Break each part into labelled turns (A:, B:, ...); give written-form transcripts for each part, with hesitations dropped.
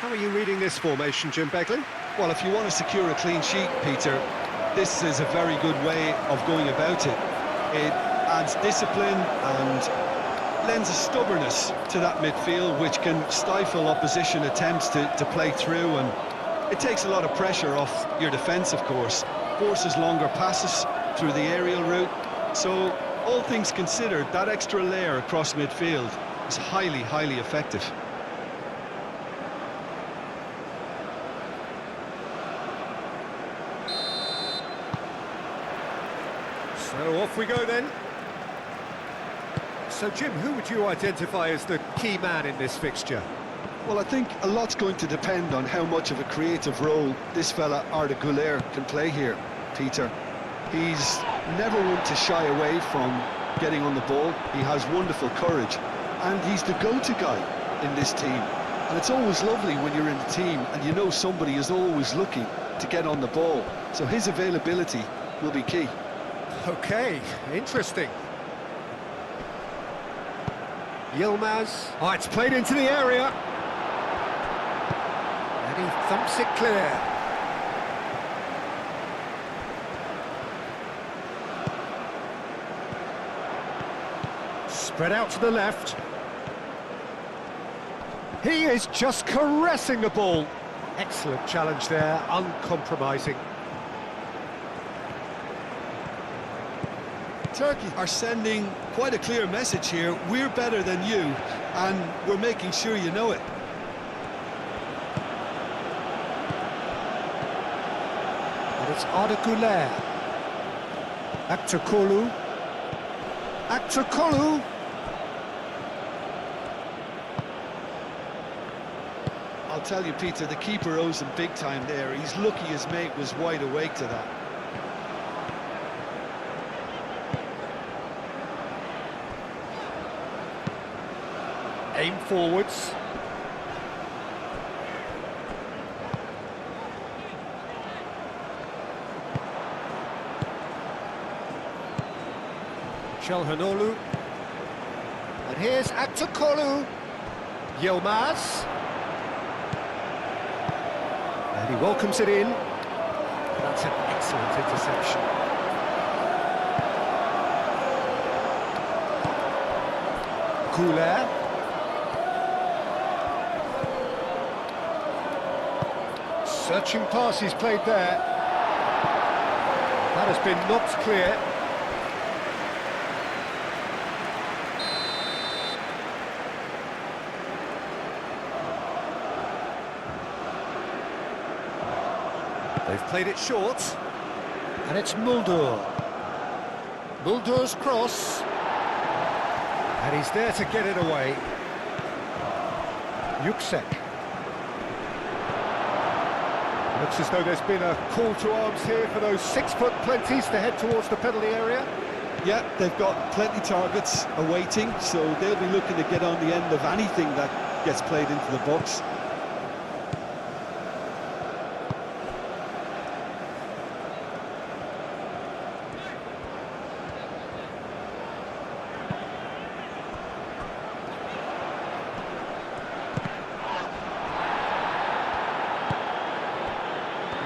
A: How are you reading this formation, Jim Beglin?
B: Well, if you want to secure a clean sheet, Peter, this is a very good way of going about it. It adds discipline and lends a stubbornness to that midfield, which can stifle opposition attempts to play through, and it takes a lot of pressure off your defence, of course, forces longer passes through the aerial route. So, all things considered, that extra layer across midfield is highly, highly effective.
A: So off we go then. So Jim, who would you identify as the key man in this fixture?
B: Well, I think a lot's going to depend on how much of a creative role this fella Arda Güler can play here, Peter. He's never one to shy away from getting on the ball. He has wonderful courage, and he's the go-to guy in this team. And it's always lovely when you're in the team and you know somebody is always looking to get on the ball. So his availability will be key.
A: Okay, interesting. Yilmaz. Oh, it's played into the area. And he thumps it clear. Spread out to the left. He is just caressing the ball. Excellent challenge there, uncompromising.
B: Turkey are sending quite a clear message here. We're better than you, and we're making sure you know it.
A: And it's Arda Güler. Aktürkoğlu. Aktürkoğlu.
B: I'll tell you, Peter, the keeper owes him big time there. He's lucky his mate was wide awake to that.
A: Aim forwards. Çalhanoğlu. And here's Aktürkoğlu. Yilmaz. And he welcomes it in. That's an excellent interception. Güler. Searching pass he's played there. That has been knocked clear. They've played it short. And it's Mulder. Mulder's cross. And he's there to get it away. Yüksek. Looks as though there's been a call to arms here for those 6-foot plenties to head towards the penalty area.
B: Yeah, they've got plenty targets awaiting, so they'll be looking to get on the end of anything that gets played into the box.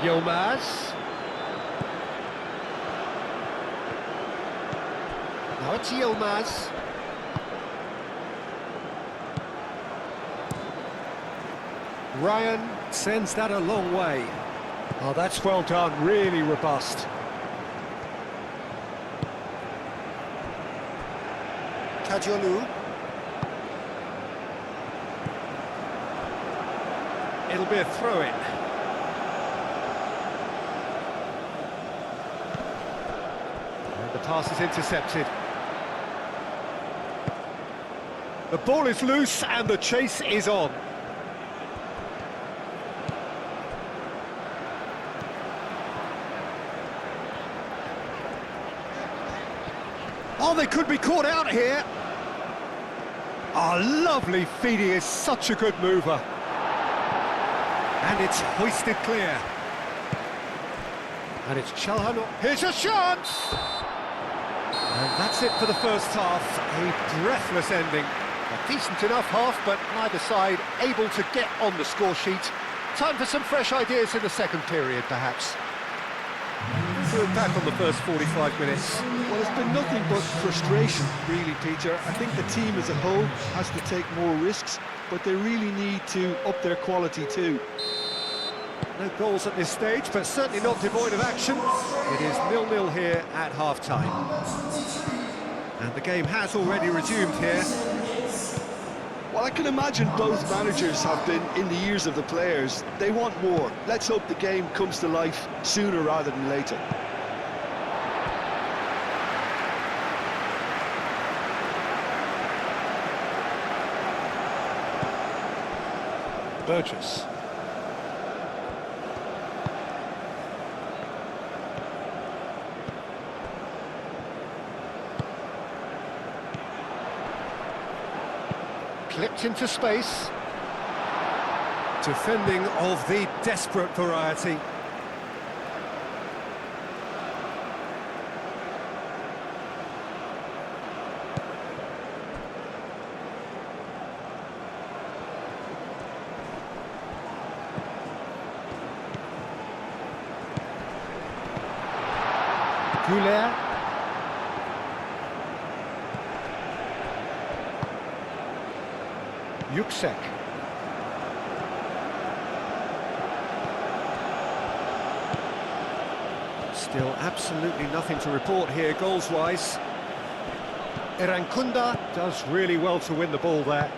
A: Yilmaz. Now it's Yilmaz. Ryan sends that a long way. Oh, that's well done, really robust. Kajolu. It'll be a throw-in. The pass is intercepted. The ball is loose and the chase is on. Oh, they could be caught out here. Oh, lovely feed, he is such a good mover. And it's hoisted clear. And it's Çalhanoğlu. Here's a chance! And that's it for the first half, a breathless ending. A decent enough half, but neither side able to get on the score sheet. Time for some fresh ideas in the second period, perhaps. Doing back on the first 45 minutes.
B: Well, it's been nothing but frustration, really, Peter. I think the team as a whole has to take more risks, but they really need to up their quality too.
A: No goals at this stage, but certainly not devoid of action. It is 0-0 here at half-time. And the game has already resumed here.
B: Well, I can imagine both managers have been in the ears of the players. They want more. Let's hope the game comes to life sooner rather than later.
A: Burgess. Clipped into space. Defending of the desperate variety. Goulet. Yuksek. Still absolutely nothing to report here goals-wise. Irankunda does really well to win the ball there.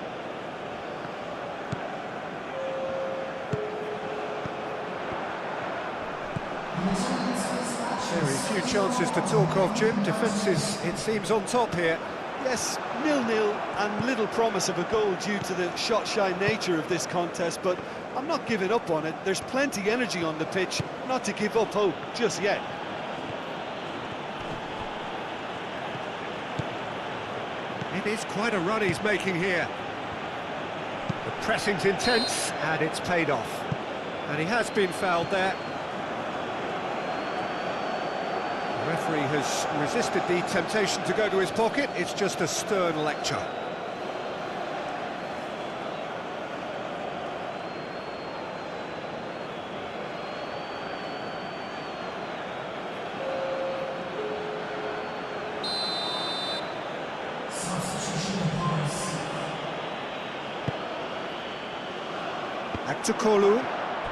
A: Very few chances to talk of, Jim. Defence is, it seems, on top here.
B: Yes, 0-0 and little promise of a goal due to the shot-shy nature of this contest, but I'm not giving up on it. There's plenty energy on the pitch, not to give up hope just yet.
A: It is quite a run he's making here. The pressing's intense, and it's paid off. And he has been fouled there. The referee has resisted the temptation to go to his pocket. It's just a stern lecture.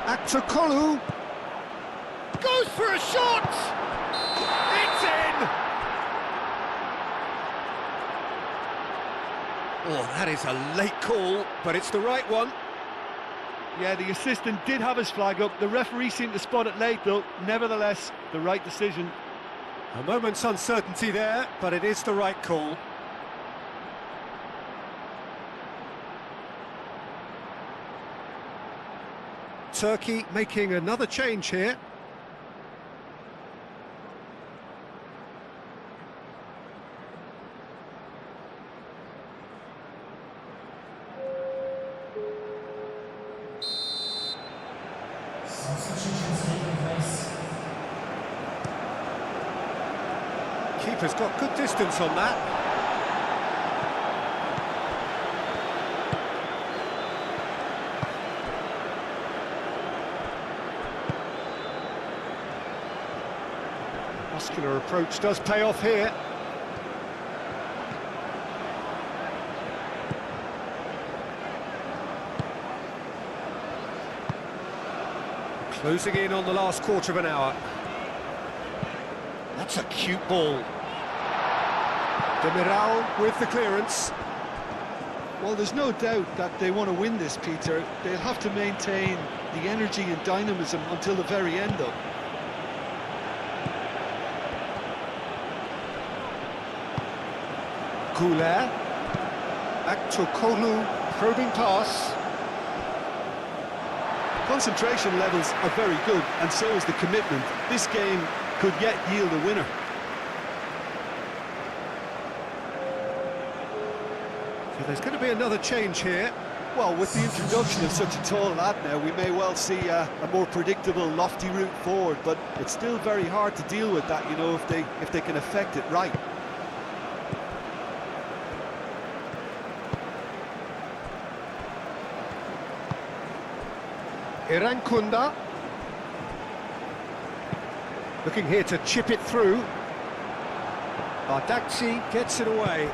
A: Aktukolu goes for a shot! It's in! Oh, that is a late call, but it's the right one.
B: Yeah, the assistant did have his flag up. The referee seemed to spot it late, though. Nevertheless, the right decision.
A: A moment's uncertainty there, but it is the right call. Turkey making another change here. Keeper's got good distance on that. Muscular approach does pay off here. Closing in on the last quarter of an hour. That's a cute ball. Demiral with the clearance.
B: Well, there's no doubt that they want to win this, Peter. They'll have to maintain the energy and dynamism until the very end, though.
A: Goulet. Aktukolu, probing pass.
B: Concentration levels are very good, and so is the commitment. This game could yet yield a winner.
A: So there's going to be another change here.
B: Well, with the introduction of such a tall lad now, we may well see a more predictable, lofty route forward, but it's still very hard to deal with that, you know, if they can affect it right.
A: Irankunda. Looking here to chip it through. Bardakci gets it away.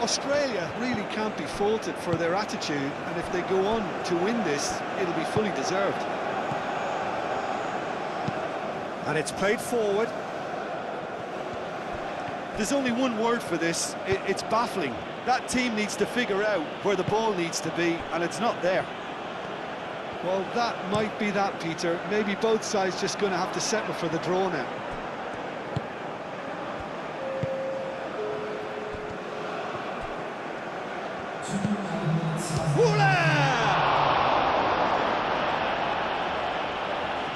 B: Australia really can't be faulted for their attitude, and if they go on to win this, it'll be fully deserved.
A: And it's played forward.
B: There's only one word for this, it's baffling. That team needs to figure out where the ball needs to be, and it's not there. Well, that might be that, Peter. Maybe both sides just going to have to settle for the draw now.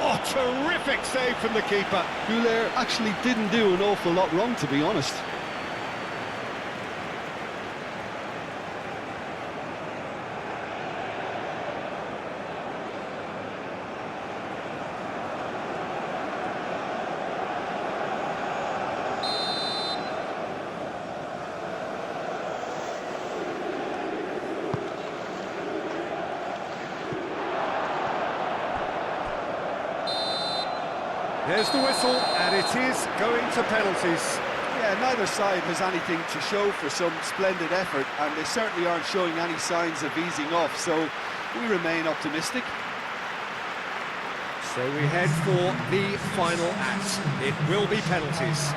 A: Oh, terrific save from the keeper.
B: Goulet actually didn't do an awful lot wrong, to be honest.
A: There's the whistle, and it is going to penalties.
B: Yeah, neither side has anything to show for some splendid effort, and they certainly aren't showing any signs of easing off, so we remain optimistic.
A: So we head for the final act. It will be penalties.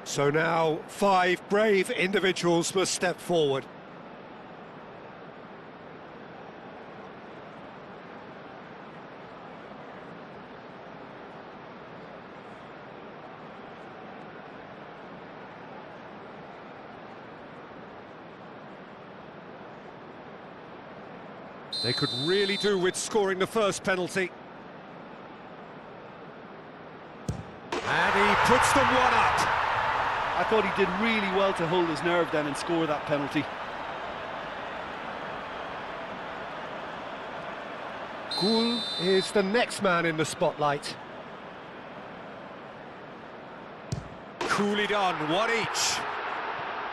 A: So now 5 brave individuals must step forward. They could really do with scoring the first penalty. And he puts them one up.
B: I thought he did really well to hold his nerve then and score that penalty.
A: Goul is the next man in the spotlight. Coolly done, one each.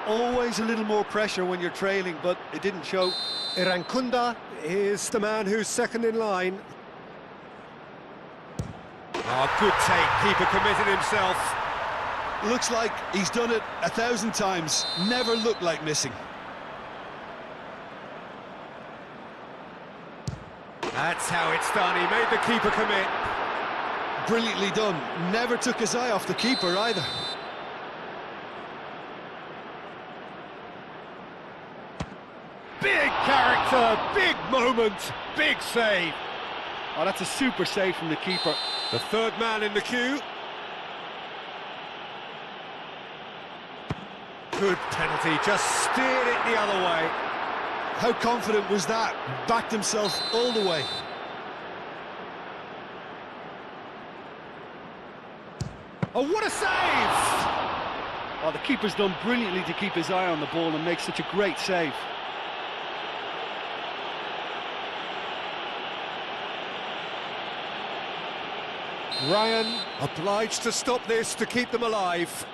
B: Always a little more pressure when you're trailing, but it didn't show.
A: Irankunda is the man who's second in line. Oh, good take, keeper committed himself.
B: Looks like he's done it 1,000 times, never looked like missing.
A: That's how it's done, he made the keeper commit.
B: brilliantly done. Never took his eye off the keeper either.
A: Big character, big moment, big save.
C: Oh, that's a super save from the keeper.
A: The third man in the queue. Good penalty, just steered it the other way.
B: How confident was that? Backed himself all the way.
A: Oh, what a save!
C: Oh, the keeper's done brilliantly to keep his eye on the ball and make such a great save.
A: Ryan obliged to stop this to keep them alive.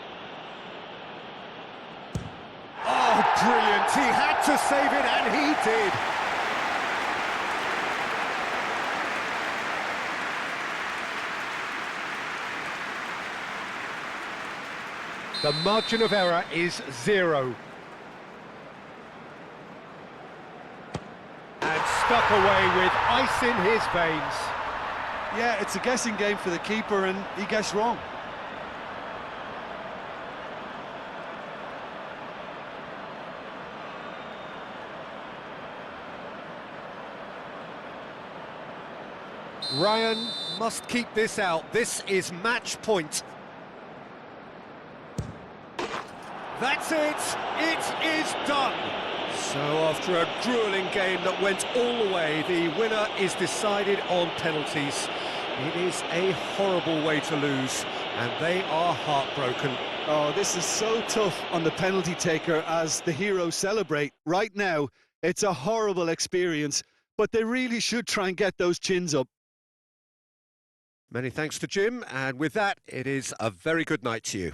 A: Oh, brilliant! He had to save it, and he did. The margin of error is 0. And stuck away with ice in his veins.
B: Yeah, it's a guessing game for the keeper, and he guessed wrong.
A: Ryan must keep this out. This is match point. That's it. It is done. So after a grueling game that went all the way, the winner is decided on penalties. It is a horrible way to lose, and they are heartbroken.
B: Oh, this is so tough on the penalty taker as the heroes celebrate. Right now, it's a horrible experience, but they really should try and get those chins up.
A: Many thanks to Jim, and with that, it is a very good night to you.